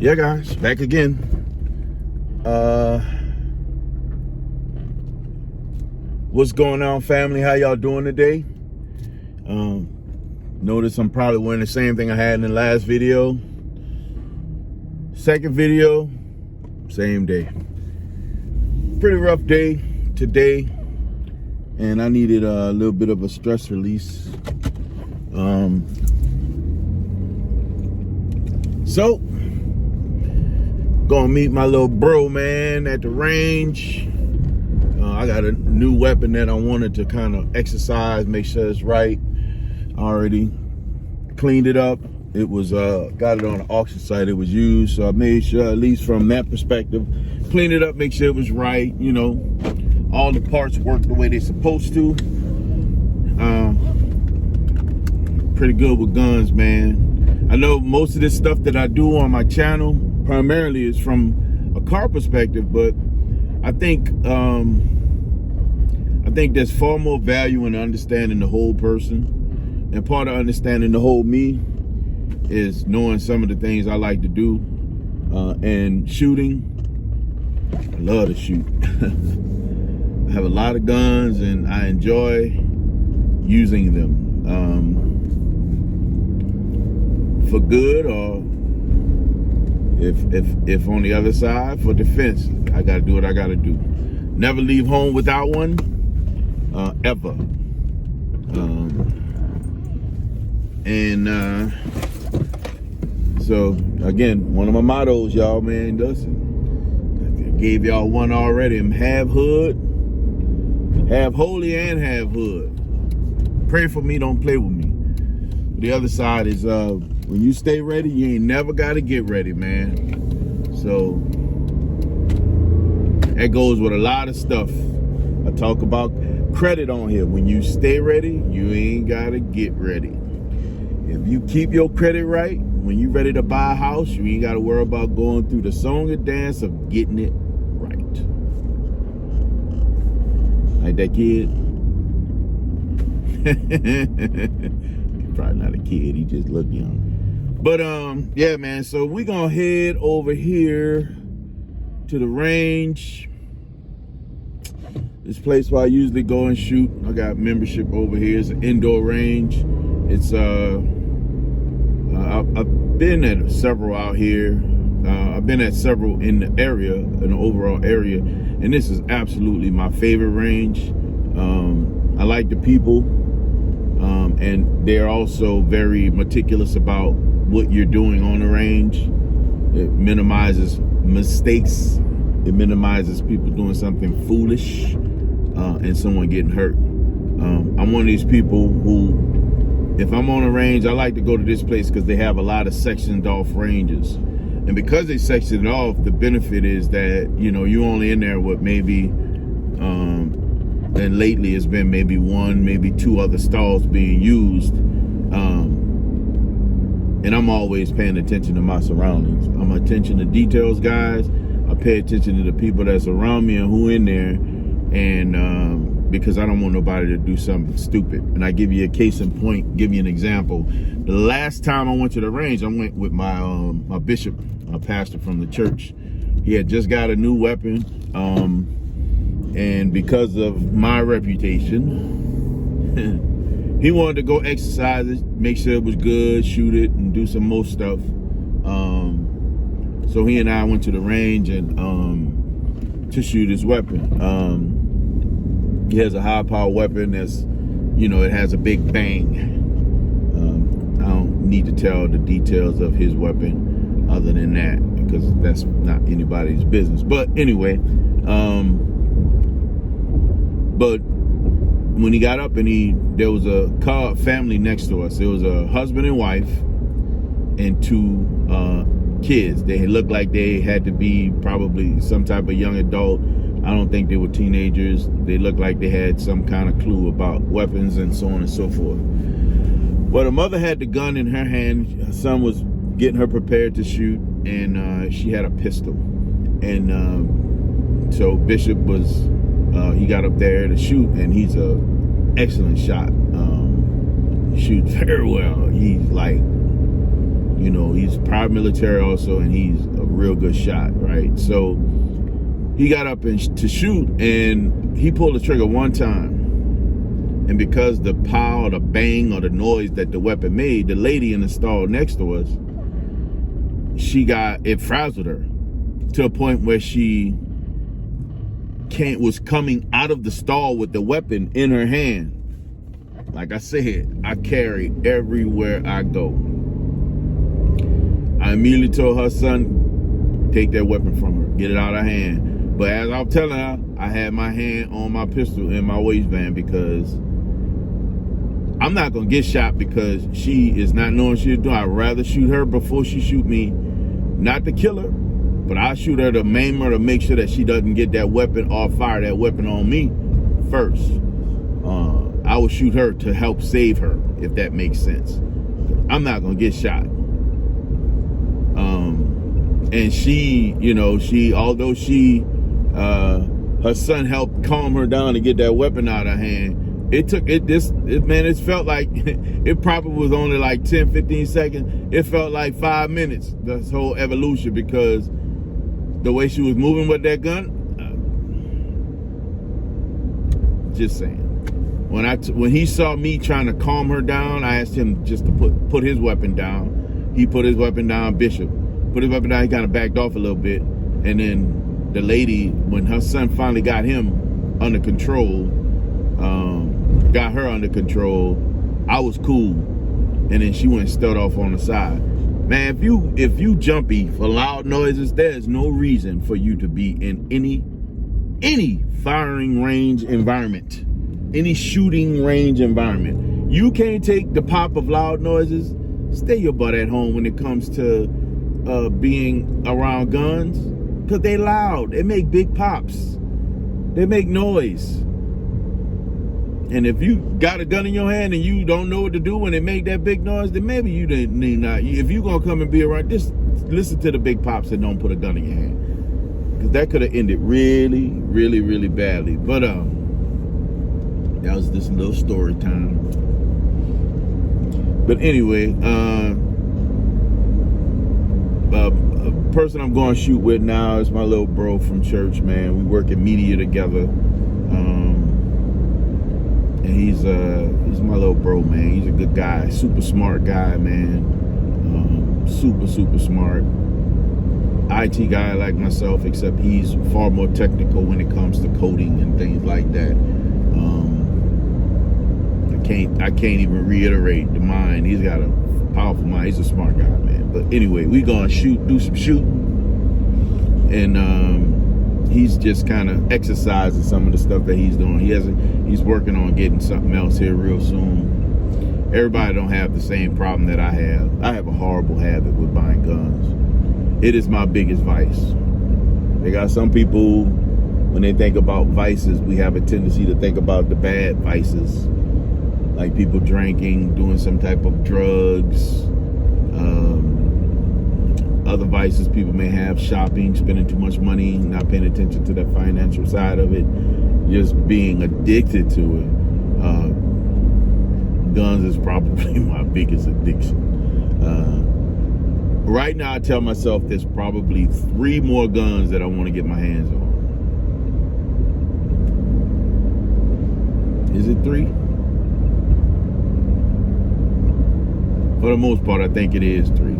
Yeah, guys, back again. What's going on, family? How y'all doing today? Notice I'm probably wearing the same thing I had in the last video. Second video, same day. Pretty rough day today, and I needed a little bit of a stress release. So gonna meet my little bro, man, at the range. I got a new weapon that I wanted to kind of exercise, make sure it's right. I already cleaned it up. It was got it on an auction site. It was used, so I made sure, at least from that perspective, clean it up, make sure it was right. You know, all the parts work the way they're supposed to. Pretty good with guns, man. I know most of this stuff that I do on my channel primarily is from a car perspective, but I think there's far more value in understanding the whole person, and part of understanding the whole me is knowing some of the things I like to do. And shooting, I love to shoot. I have a lot of guns and I enjoy using them for good, or if on the other side, for defense. I gotta do what I gotta do. Never leave home without one, ever. So again, one of my mottos, y'all, man, listen, I gave y'all one already. I'm half hood, half holy, and half hood. Pray for me, don't play with me. The other side is when you stay ready, you ain't never gotta get ready, man. So that goes with a lot of stuff. I talk about credit on here. When you stay ready, you ain't gotta get ready. If you keep your credit right, when you're ready to buy a house, you ain't gotta worry about going through the song and dance of getting it right. Like that kid. He's probably not a kid, he just look young. But yeah, man, so we gonna head over here to the range. This place where I usually go and shoot. I got membership over here. It's an indoor range. It's I've been at several out here. I've been at several in the area, in the overall area, and this is absolutely my favorite range. I like the people, and they're also very meticulous about what you're doing on the range. It minimizes mistakes. It minimizes people doing something foolish and someone getting hurt. I'm one of these people who, if I'm on a range, I like to go to this place because they have a lot of sectioned off ranges. And because they sectioned it off, the benefit is that, you know, you only in there with maybe, and lately it's been maybe one, maybe two other stalls being used. And I'm always paying attention to my surroundings. I'm attention to details, guys. I pay attention to the people that's around me and who in there. And because I don't want nobody to do something stupid. And I give you a case in point, give you an example. The last time I went to the range, I went with my my bishop, a pastor from the church. He had just got a new weapon. And because of my reputation, he wanted to go exercise it, make sure it was good, shoot it, and do some more stuff. So he and I went to the range and to shoot his weapon. He has a high power weapon that's, you know, it has a big bang. I don't need to tell the details of his weapon other than that, because that's not anybody's business. But anyway, but when he got up and there was a car family next to us. There was a husband and wife and two kids. They looked like they had to be probably some type of young adult. I don't think they were teenagers. They looked like they had some kind of clue about weapons and so on and so forth. Well, the mother had the gun in her hand. Her son was getting her prepared to shoot, and she had a pistol. And so Bishop was, he got up there to shoot, and he's a excellent shot. Shoots very well. He's like You know, he's prior military also, and he's a real good shot, right? So he got up to shoot, and he pulled the trigger one time. And because the pow, or the bang, or the noise that the weapon made, the lady in the stall next to us, it frazzled her to a point where she was coming out of the stall with the weapon in her hand. Like I said, I carry everywhere I go. I immediately told her son, take that weapon from her, get it out of her hand. But as I was telling her, I had my hand on my pistol in my waistband, because I'm not gonna get shot because she is not knowing what she's doing. I'd rather shoot her before she shoot me, not to kill her, but I shoot her to maim her, to make sure that she doesn't get that weapon or fire that weapon on me first. I would shoot her to help save her, if that makes sense. I'm not gonna get shot. And she, you know, although her son helped calm her down to get that weapon out of her hand, it felt like it probably was only like 10, 15 seconds. It felt like 5 minutes, this whole evolution, because the way she was moving with that gun, just saying. When he saw me trying to calm her down, I asked him just to put his weapon down. He put his weapon down, Bishop. Put his weapon down, he kind of backed off a little bit. And then the lady, when her son finally got him under control, got her under control, I was cool. And then she went and stood off on the side. Man, if you jumpy for loud noises, there's no reason for you to be in any firing range environment, any shooting range environment. You can't take the pop of loud noises. Stay your butt at home when it comes to being around guns, because they loud. They make big pops. They make noise. And if you got a gun in your hand and you don't know what to do when they make that big noise, then maybe you need not. If you're gonna come and be around, just listen to the big pops and don't put a gun in your hand, because that could have ended really, really, really badly. But that was this little story time. But anyway, a person I'm going to shoot with now is my little bro from church, man. We work in media together. And he's my little bro, man. He's a good guy, super smart guy, man. Super, super smart. IT guy like myself, except he's far more technical when it comes to coding and things like that. I can't even reiterate the mind. He's got a powerful mind. He's a smart guy, man. But anyway, we gonna do some shooting, and he's just kind of exercising some of the stuff that he's doing. He's working on getting something else here real soon. Everybody don't have the same problem that I have. I have a horrible habit with buying guns. It is my biggest vice. They got some people, when they think about vices, we have a tendency to think about the bad vices, like people drinking, doing some type of drugs, other vices people may have, shopping, spending too much money, not paying attention to the financial side of it, just being addicted to it. Guns is probably my biggest addiction. Right now, I tell myself there's probably 3 more guns that I want to get my hands on. Is it 3? For the most part, I think it is 3.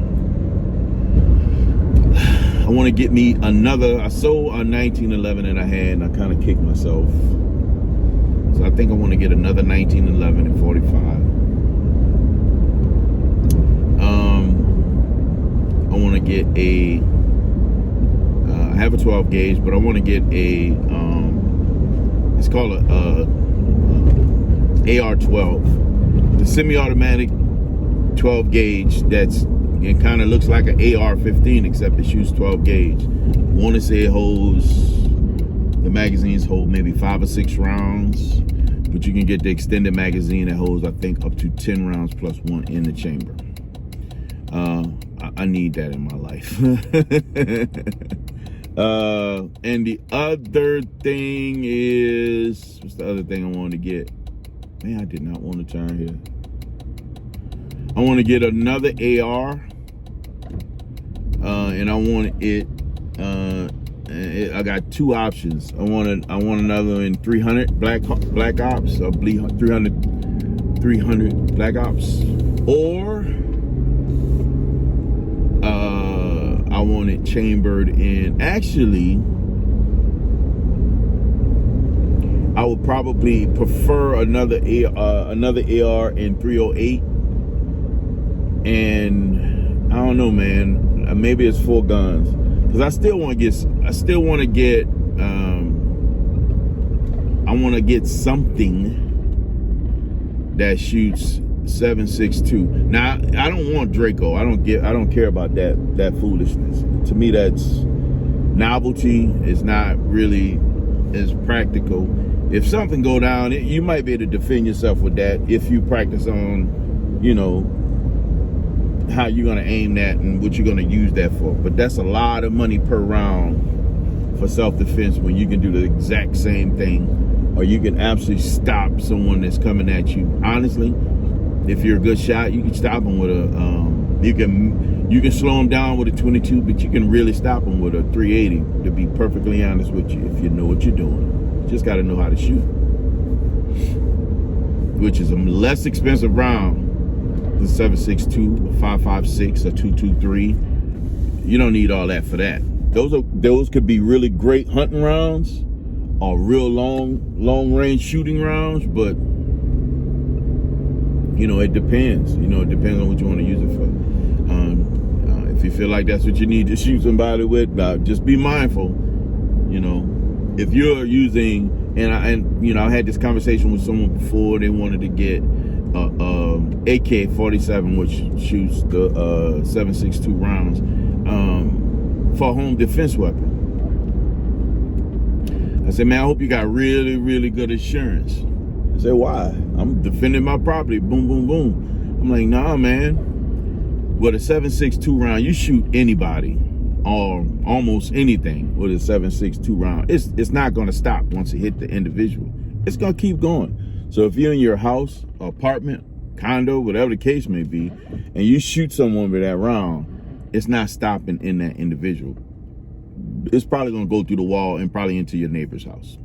I want to get me another. I sold a 1911 and I had, and I kind of kicked myself. So I think I want to get another 1911 and 45. I want to get a. I have a 12 gauge, but I want to get a. It's called a AR-12, the semi-automatic 12 gauge. It kind of looks like an AR-15, except it shoots 12 gauge. Want to say it holds, the magazines hold maybe 5 or 6 rounds, but you can get the extended magazine that holds, I think, up to 10 rounds plus 1 in the chamber. I need that in my life. And the other thing is, what's the other thing I wanted to get? Man, I did not want to turn here. I want to get another AR and I want it. I got two options. I want another in 300 Black Ops, or 300 Black Ops, or I want it chambered in. Actually, I would probably prefer another AR in 308, and I don't know, man. Maybe it's 4 guns, because I still want to get. I want to get something that shoots 7.62. Now, I don't want Draco. I don't care about that foolishness. To me, that's novelty. It's not really as practical. If something go down, you might be able to defend yourself with that if you practice on, you know, how you're gonna aim that and what you're gonna use that for. But that's a lot of money per round for self-defense when you can do the exact same thing, or you can absolutely stop someone that's coming at you. Honestly, if you're a good shot, you can stop them with a you can slow them down with a 22, but you can really stop them with a 380. To be perfectly honest with you, if you know what you're doing. Just got to know how to shoot, which is a less expensive round than 7.62, 5.56, or 2.23. You don't need all that for that. Those could be really great hunting rounds or real long range shooting rounds, but you know, it depends. You know, it depends on what you want to use it for. If you feel like that's what you need to shoot somebody with, just be mindful. You know, if you're using, and you know, I had this conversation with someone before. They wanted to get AK-47, which shoots the 7.62 rounds, for a home defense weapon. I said, man, I hope you got really, really good insurance. I said, why? I'm defending my property. Boom, boom, boom. I'm like, nah, man. With a 7.62 round, you shoot anybody or almost anything with a 7.62 round. It's not going to stop once it hit the individual. It's going to keep going. So if you're in your house, apartment, condo, whatever the case may be, and you shoot someone with that round, it's not stopping in that individual. It's probably going to go through the wall and probably into your neighbor's house.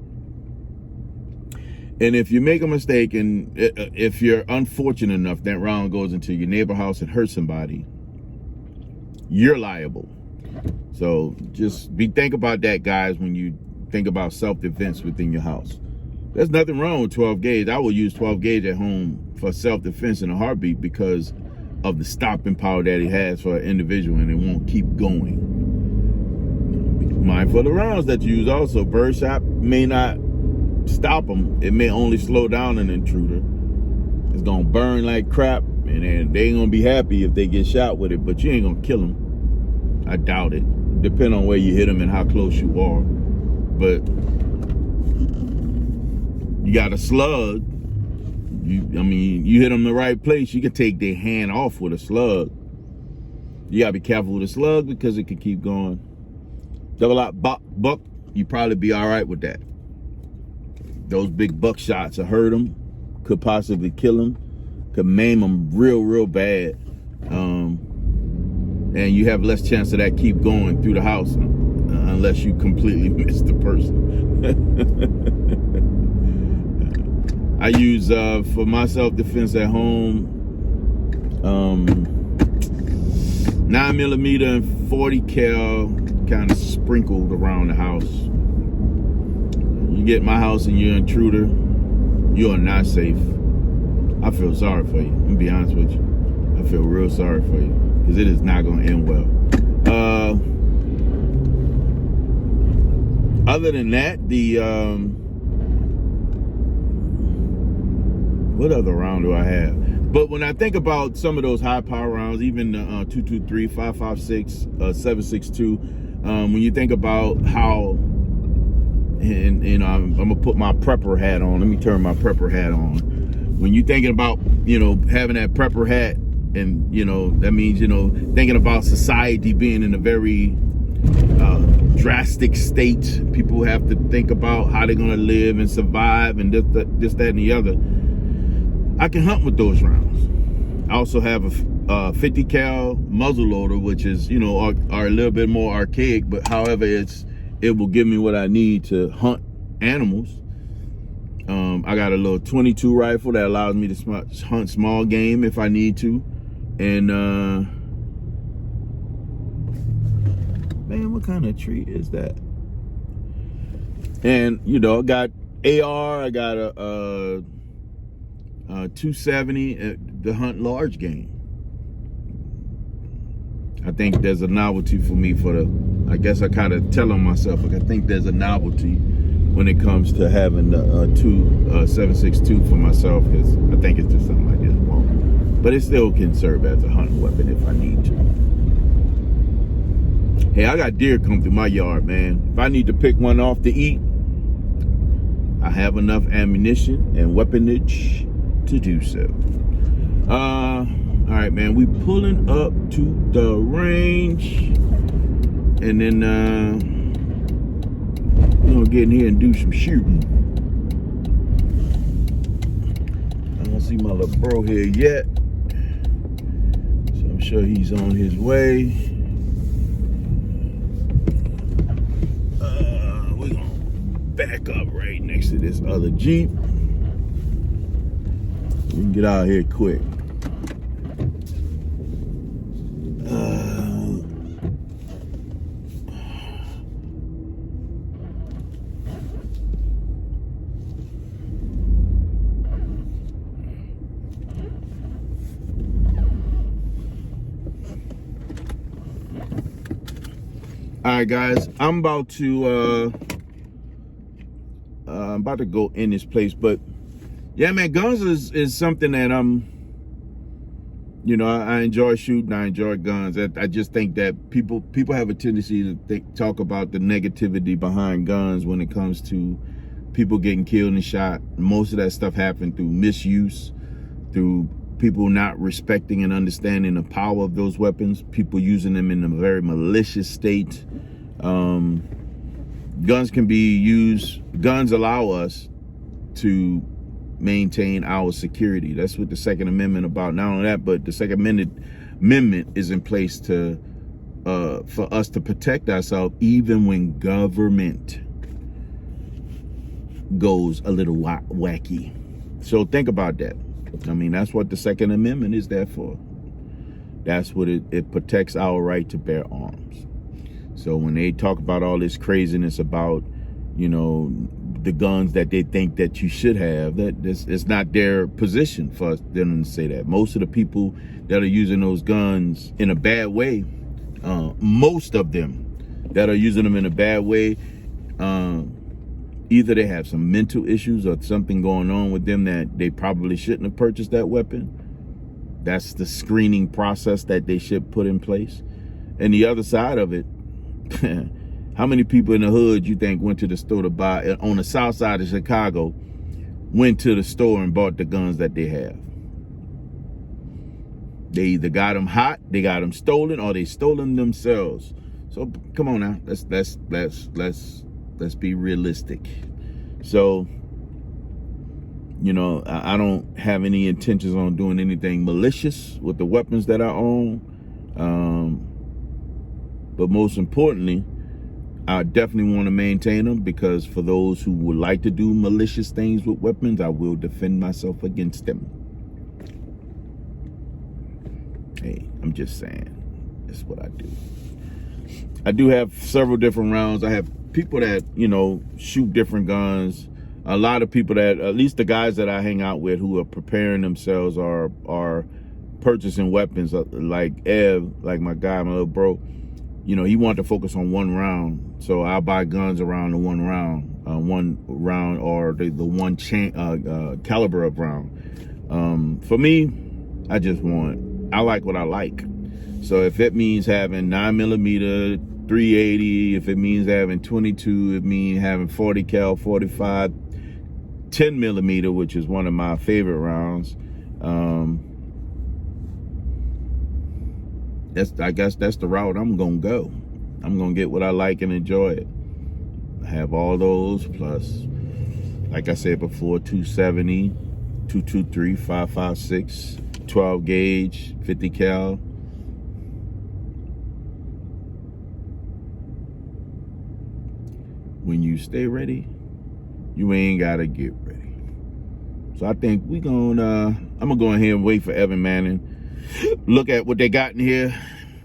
And if you make a mistake, and if you're unfortunate enough that round goes into your neighbor's house and hurts somebody, you're liable. So just think about that, guys, when you think about self-defense within your house. There's nothing wrong with 12 gauge. I will use 12 gauge at home for self-defense in a heartbeat because of the stopping power that it has for an individual, and it won't keep going. Be mindful of the rounds that you use also. Birdshot may not stop them. It may only slow down an intruder. It's gonna burn like crap, and then they ain't gonna be happy if they get shot with it, but you ain't gonna kill them. I doubt it. Depending on where you hit them and how close you are. But you got a slug. You hit them in the right place, you can take their hand off with a slug. You gotta be careful with a slug because it can keep going. Double out buck, you probably be all right with that. Those big buck shots will hurt them, could possibly kill them, could maim them real bad. And you have less chance of that keep going through the house unless you completely miss the person. I use, for my self-defense at home, 9mm and 40 cal kind of sprinkled around the house. You get in my house and you're an intruder, you are not safe. I feel sorry for you. I'm gonna be honest with you. I feel real sorry for you because it is not gonna end well. Other than that, what other round do I have? But when I think about some of those high power rounds, even the 223, 5.56, 7.62, when you think about how, and I'm gonna put my prepper hat on. Let me turn my prepper hat on. When you're thinking about, having that prepper hat, and that means, thinking about society being in a very drastic state. People have to think about how they're gonna live and survive, and this, that, and the other. I can hunt with those rounds. I also have 50 cal muzzle loader, which is, you know, are a little bit more archaic, but however, it will give me what I need to hunt animals. I got a little 22 rifle that allows me to hunt small game if I need to. And man, what kind of tree is that? And you know, I got AR, I got a 270 to hunt large game. I think there's a novelty for me I guess I kind of tell on myself, like, I think there's a novelty when it comes to having the 7.62 for myself, because I think it's just something I just want. But it still can serve as a hunting weapon if I need to. Hey, I got deer come through my yard, man. If I need to pick one off to eat, I have enough ammunition and weaponage to do so. All right, man, we pulling up to the range, and then we're gonna get in here and do some shooting. I don't see my little bro here yet, so I'm sure he's on his way. We're gonna back up right next to this other Jeep. We can get out of here quick. All right, guys, I'm about to go in this place, but yeah, man, guns is something that you know, I enjoy shooting. I enjoy guns. I just think that people have a tendency to talk about the negativity behind guns when it comes to people getting killed and shot. Most of that stuff happened through misuse, through people not respecting and understanding the power of those weapons, people using them in a very malicious state. Guns can be used. Guns allow us to maintain our security. That's what the Second Amendment about. Not only that, but the Second Amendment is in place to for us to protect ourselves, even when government goes a little wacky. So think about that. I mean, that's what the Second Amendment is there for. That's what it protects our right to bear arms. So when they talk about all this craziness about, you know, the guns that they think that you should have, it's not their position for them to say that. Most of the people that are using those guns in a bad way, most of them that are using them in a bad way, either they have some mental issues or something going on with them that they probably shouldn't have purchased that weapon. That's the screening process that they should put in place. And the other side of it, how many people in the hood you think went to the store to buy, on the south side of Chicago, went to the store and bought the guns that they have? They either got them hot, they got them stolen, or they stole them themselves. So come on now, let's be realistic. So, you know, I don't have any intentions on doing anything malicious with the weapons that I own. But most importantly, I definitely want to maintain them, because for those who would like to do malicious things with weapons, I will defend myself against them. Hey, I'm just saying, that's what I do. I do have several different rounds. I have people that, you know, shoot different guns. A lot of people that, at least the guys that I hang out with who are preparing themselves, are purchasing weapons. Like Ev, like my guy, my little bro, you know, he wanted to focus on one round. So I'll buy guns around the one round or the one caliber of round. For me, I like what I like. So if it means having 9mm, 380, if it means having 22, it means having 40 cal, 45, 10mm, which is one of my favorite rounds. I guess that's the route I'm gonna go. I'm gonna get what I like and enjoy it. I have all those, plus, like I said before, 270, 223, 556, 12 gauge, 50 cal. When you stay ready, you ain't gotta get ready. So I think I'm gonna go ahead and wait for Evan Manning. Look at what they got in here,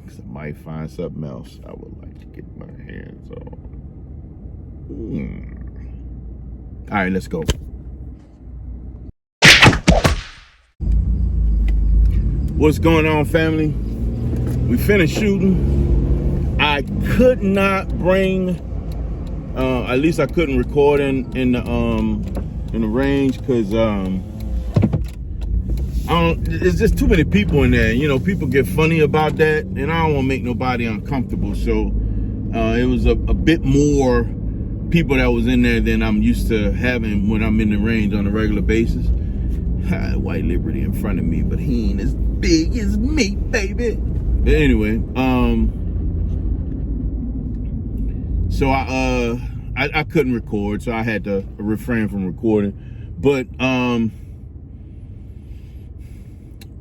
because I might find something else I would like to get my hands on. All right, let's go. What's going on, family? We finished shooting. I could not bring, at least I couldn't record in the range, because there's just too many people in there. You know, people get funny about that, and I don't want to make nobody uncomfortable. So it was a bit more people that was in there than I'm used to having when I'm in the range on a regular basis. White Liberty in front of me, but he ain't as big as me, baby. But anyway, so I couldn't record, so I had to refrain from recording. But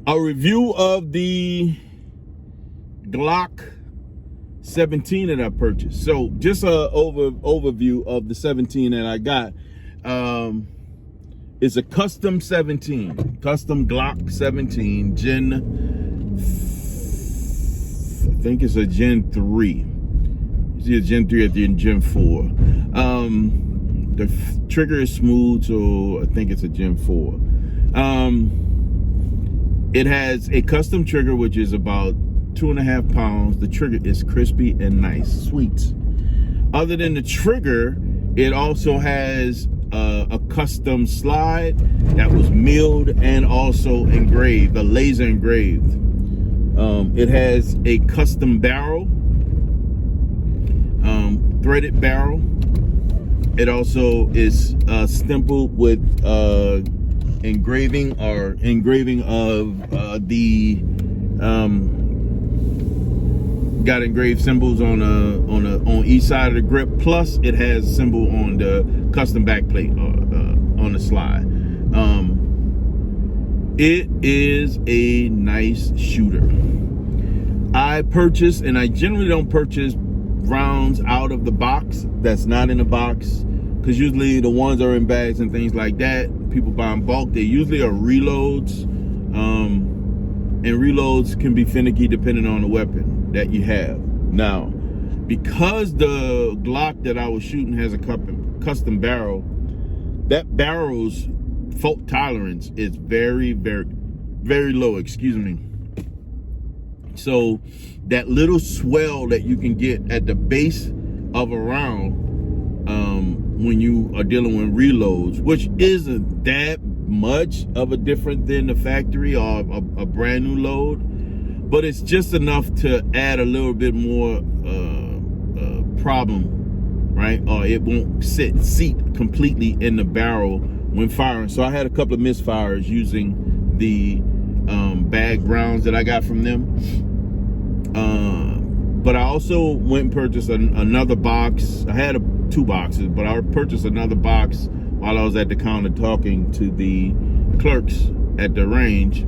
a review of the Glock 17 that I purchased. So just a overview of the 17 that I got. It's a custom 17, custom Glock 17, I think it's a Gen 3. You see a Gen 3 at the Gen 4. The trigger is smooth, so I think it's a Gen 4. It has a custom trigger, which is about 2.5 pounds. The trigger is crispy and nice, sweet. Other than the trigger, it also has a custom slide that was milled and also engraved, a laser engraved. It has a custom barrel, threaded barrel. It also is stempeled with engraving of the got engraved symbols on each side of the grip. Plus, it has a symbol on the custom backplate on the slide. It is a nice shooter. I purchase, and I generally don't purchase rounds out of the box that's not in the box, because usually the ones that are in bags and things like that, people buy in bulk. They usually are reloads, and reloads can be finicky depending on the weapon that you have. Now, because the Glock that I was shooting has a custom barrel, that barrel's fault tolerance is very, very, very low, excuse me. So that little swell that you can get at the base of a round when you are dealing with reloads, which isn't that much of a different than the factory or a brand new load, but it's just enough to add a little bit more problem, right? Or it won't seat completely in the barrel when firing. So I had a couple of misfires using the bag rounds that I got from them. But I also went and purchased another box. I had two boxes, but I purchased another box while I was at the counter talking to the clerks at the range.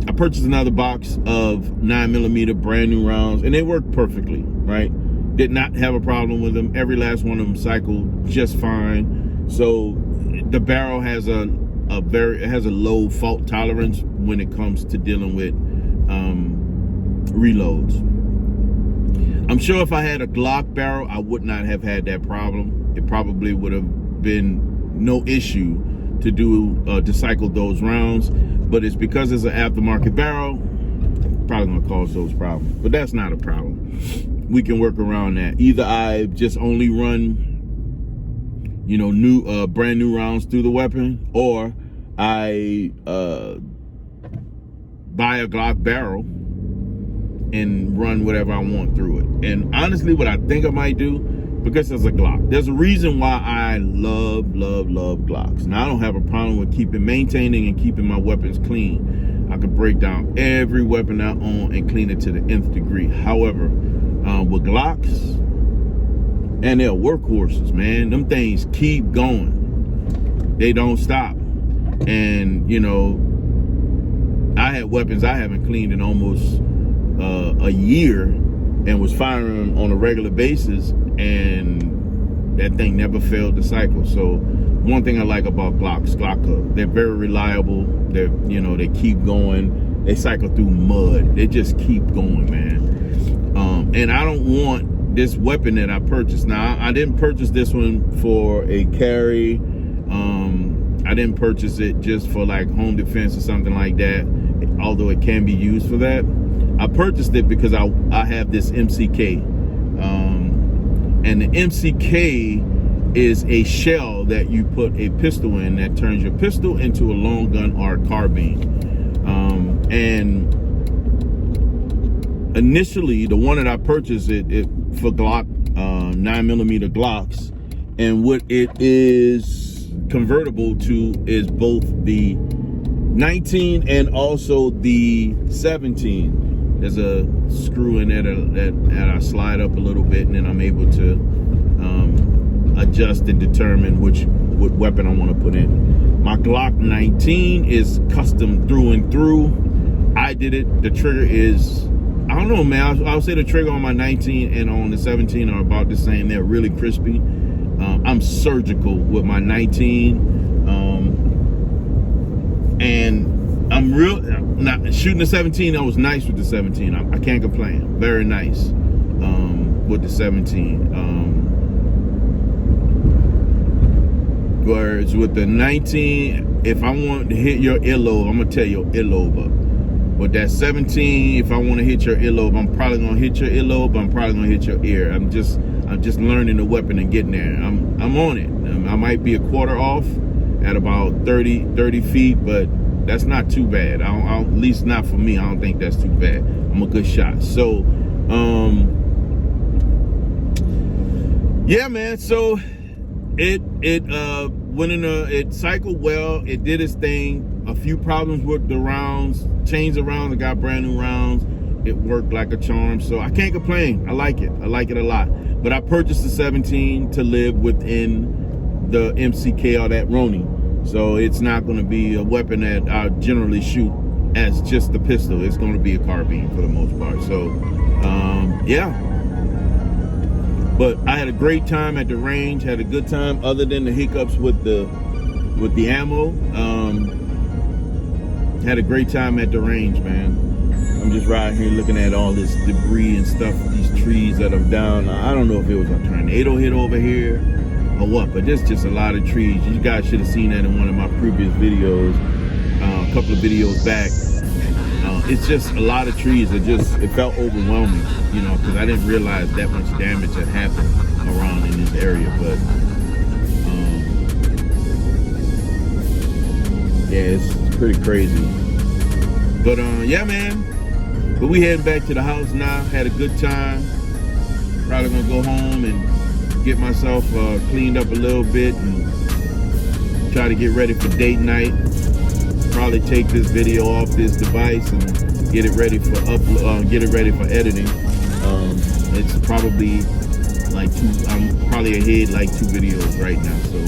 I purchased another box of 9mm brand new rounds, and they worked perfectly, right? Did not have a problem with them. Every last one of them cycled just fine. So the barrel has a low fault tolerance when it comes to dealing with reloads. I'm sure if I had a Glock barrel, I would not have had that problem. It probably would have been no issue to cycle those rounds, but it's because it's an aftermarket barrel, probably gonna cause those problems. But that's not a problem. We can work around that. Either I just only run, you know, brand new rounds through the weapon, or I buy a Glock barrel and run whatever I want through it. And honestly, what I think I might do, because it's a Glock, there's a reason why I love Glocks. Now, I don't have a problem with maintaining and keeping my weapons clean. I could break down every weapon I own and clean it to the nth degree. However, with Glocks, and they're workhorses, man. Them things keep going. They don't stop. And, you know, I had weapons I haven't cleaned in almost a year, and was firing on a regular basis, and that thing never failed the cycle. So one thing I like about Glocks, they're very reliable. They're, they keep going. They cycle through mud. They just keep going, man. And I don't want this weapon that I purchased. Now, I didn't purchase this one for a carry. I didn't purchase it just for like home defense or something like that, although it can be used for that. I purchased it because I have this MCK. And the MCK is a shell that you put a pistol in that turns your pistol into a long gun or a carbine. And initially, the one that I purchased it for Glock, 9mm Glocks, and what it is convertible to is both the 19 and also the 17. There's a screw in there that I slide up a little bit, and then I'm able to adjust and determine what weapon I want to put in. My Glock 19 is custom through and through. I did it. The trigger is, I don't know, man. I'll say the trigger on my 19 and on the 17 are about the same. They're really crispy. I'm surgical with my 19, and I'm not shooting the 17. I was nice with the 17. I can't complain. Very nice with the 17. Whereas with the 19, if I want to hit your earlobe, I'm gonna tear your earlobe up. With that 17, if I want to hit your earlobe, I'm probably gonna hit your earlobe. I'm probably gonna hit your ear. I'm just learning the weapon and getting there. I'm on it. I might be a quarter off at about 30 feet, but that's not too bad. At least not for me. I don't think that's too bad. I'm a good shot. So, yeah, man. So it went in it cycled well. It did its thing. A few problems with the rounds. Changed the rounds. I got brand new rounds. It worked like a charm. So I can't complain. I like it. I like it a lot. But I purchased the 17 to live within the MCK or that Roni. So it's not going to be a weapon that I generally shoot as just the pistol. It's going to be a carbine for the most part. So, yeah. But I had a great time at the range. Had a good time, other than the hiccups with the ammo. Had a great time at the range, man. I'm just riding here looking at all this debris and stuff, these trees that are down. I don't know if it was a tornado hit over here or what, but there's just a lot of trees. You guys should have seen that in one of my previous videos, a couple of videos back. It's just a lot of trees. It felt overwhelming, because I didn't realize that much damage had happened around in this area. But yeah, it's pretty crazy. But yeah, man. But we heading back to the house now. Had a good time. Probably gonna go home and get myself cleaned up a little bit and try to get ready for date night. Probably take this video off this device and get it ready for editing. It's probably like I'm probably ahead like 2 videos right now, so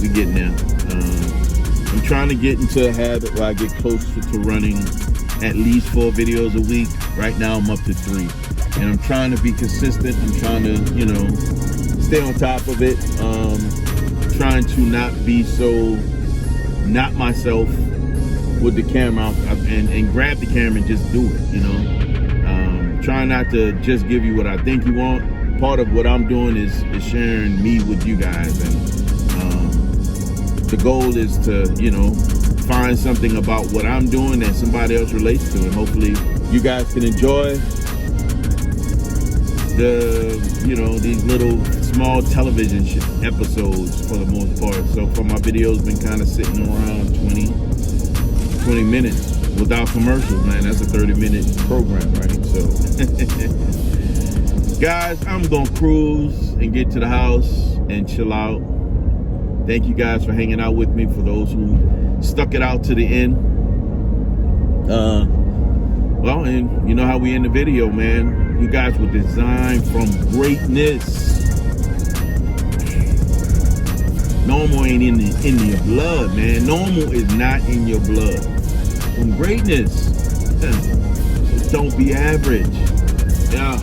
we getting there. I'm trying to get into a habit where I get closer to running at least 4 videos a week. Right now I'm up to 3, and I'm trying to be consistent. I'm trying to, stay on top of it. Trying to not be so not myself with the camera and grab the camera and just do it, trying not to just give you what I think you want. Part of what I'm doing is sharing me with you guys, and the goal is to, find something about what I'm doing that somebody else relates to, and hopefully you guys can enjoy these little small television episodes for the most part. So far my videos been kind of sitting around 20 minutes without commercials, man. That's a 30-minute program, right? So guys, I'm gonna cruise and get to the house and chill out. Thank you guys for hanging out with me, for those who stuck it out to the end. Well, and you know how we end the video, man. You guys were designed from greatness. Normal ain't in your blood, man. Normal is not in your blood. from greatness. So don't be average. Yeah.